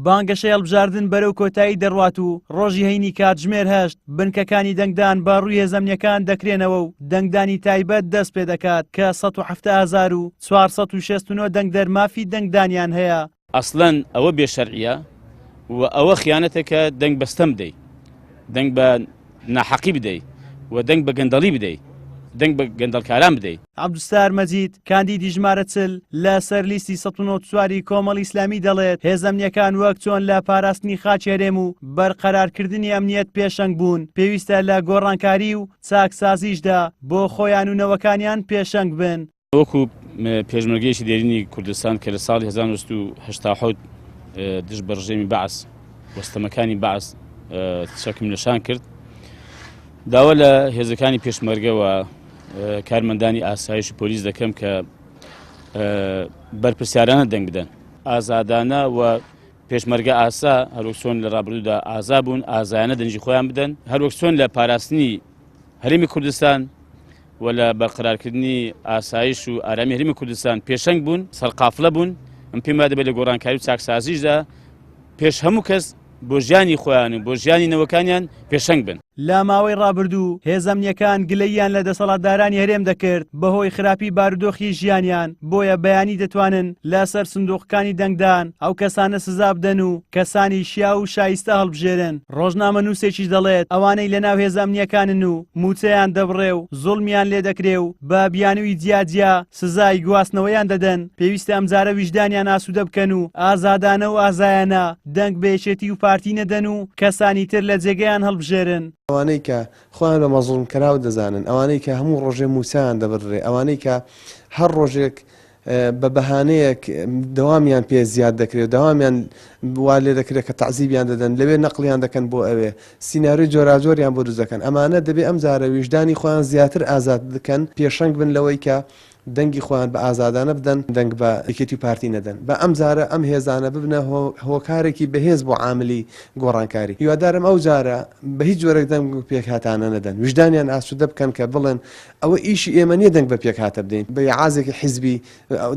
بانگەشە هەڵبژاردن بەرەو کۆتایی دەڕوات و ڕۆژی هەینی کاتژمێر هەشت بنکەکانی دەنگدان بە ڕووی هێزەمنیەکان دەکرێنەوە و دەنگدانی تایبەت دەست پێ دەکات کە 170,469 دەنگدەر مافی دەنگدانیان هەیە. ئەسڵەن ئەوە بێشەرعیە و ئەوە خیانەتێکە دەنگ بەستەم بدەیت، دەنگ بە ناحەقی بدەیت و دەنگ بە گەندەڵی بدەیت، دەنگ بە گەندەڵکاران بدەیت. عەبدولستار مەجید کاندیدی ژمارە 40 لە سەر لیستی 194 کۆمەڵی ئیسلامی دەڵێت هێزەمنیەکان وەک چۆن لە پاراستنی خاچ هەرێم و بەرقەرارکردنی ئەمنیەت پێشەنگ بوون پێویستە لە گۆڕانکاری و چاکسازیشدا بۆ خۆیان و نەوەکانیان پێشەنگ بن. وەکو پێشمەرگەیەکی دێرینی کوردستان کە لە ساڵی 1970 دژ بە ڕژێمی بەعس وەستەمەکانی بەعس چەکم نیشان کرد، داوا لە هێزەکانی پێشمەرگەوە کارمەندانی ئاسایش و پۆلیس دەکەم کە بەرپرسیارانە دەنگ بدەن ئازادانە و پێشمەرگە ئاسا هەروەک چۆن لە ڕابردوودا ئازا بوون ئازایانە دەنجی خۆیان بدەن، هەروەک چۆن لە پاراستنی هەرێمی کوردستان و لە بەرقەرارکردنی ئاسایش و ئارامی هەرێمی کوردستان پێشەنگ بوون، سەرقافڵە بوون. ئەم پێم وادە بێت لە گۆڕانکاری و چاکسازیشدا پێش هەموو کەس بۆ ژیانی خۆیان و بۆ ژیانی نەوەکانیان پێشەنگ بن. لە ماوەی ڕابردوو هێزەمنیەکان گلەییان لە دەسەڵاتدارانی هەرێم دەکرد بەهۆی خراپی بارودۆخی ژیانیان، بۆیە بەیانی دەتوانن لەسەر سندوقەکانی دەنگدان ئەو کەسانە سزا بدەن و کەسانی شیا و شایستە هەڵبژێرن. ڕۆژنامە نووسێکیش دەڵێت ئەوانەی لەناو هێزەمنیەکانن و موچەیان دەبڕێ و زوڵمیان لێ دەکرێ و بە بیانووی جیاجیا سزای گواستنەوەیان دەدەن، پێویستە ئەمجارە ویژدانیان ئاسوودە بکەن و ئازادانە و ئازایانە دەنگ بەیەکێتی و پارتی نەدەن و کەسانی تر لە جێگەیان هەڵبژێرن. ئەوانەی کە خۆیان بە مەزڵوم کراو دەزانن، ئەوانەی کە هەموو ڕۆژێ موسیان دەبڕێ، ئەوانەی کە هەر ڕۆژێک بە بەهانەیەک دەوامیان پێ زیاد دەکرێت، دەوامیان وا لێ دەکرێت کە تەعزیبیان دەدەن، لەوێ نەقلیان دەکەن بۆ ئەوێ سیناریۆی جۆراجۆریان بۆ دروست دەکەن. ئەمانە دەبێ ئەم جارە ویژدانی خۆیان زیاتر ئازاد دەکەن، پێشەنگ بن لەوەی کە دەنگی خۆیان بە ئازادانە بدەن، دەنگ بە یەکێتی و پارتی نەدەن. بە ئەم جارە ئەم هێزانە ببنە هۆکارێکی بەهێز بۆ عاملی گۆڕانکاری. هیوادارم ئەو جارە بە هیچ جۆرێک دەنگ پێکهاتانە نەدەن، ویژدانیان ئاسوودە بکەن کە بڵێن ئەوە ئیشی ئێمە نییە دەنگ بە پێکهاتە بدەین، بە عازێکی حیزبی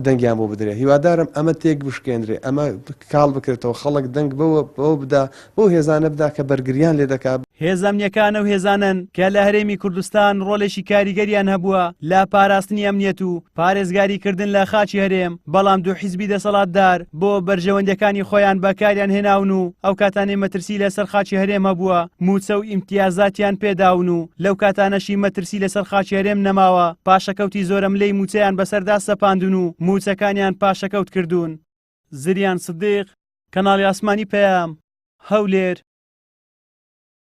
دەنگیان بۆ بدرێ. هیوادارم ئەمە تێک بشکێنرێ، ئەمە کاڵ بکرێتەوە، خەڵک دەنگ بەوە بدا، بۆ هێزانە بدا کە بەرگریان لێ دەکات. هێزەمنیەکانە و هێزانن کە لە هەرێمی کوردستان ڕۆڵێکی کاریگەریان هەبووە لە پاراستنی ئەمنیەت و پارێزگاریکردن لە خاچی هەرێم، بەڵام دوو حیزبی دەسەڵاتدار بۆ بەرژەوەندەکانی خۆیان بەکاریان هێناون و ئەو کاتانەی مەترسی لەسەر خاچی هەرێم هەبووە موچە و ئیمتیازاتیان پێداون و لەو کاتانەشی مەترسی لەسەر خاچی هەرێم نەماوە، پاشەکەوتی زۆرە ملەی موچەیان بەسەردا سەپاندون و موچەکانیان پاشەکەوت کردوون. زریان سدیق، کەناڵی ئاسمانی پەیام، هەولێر.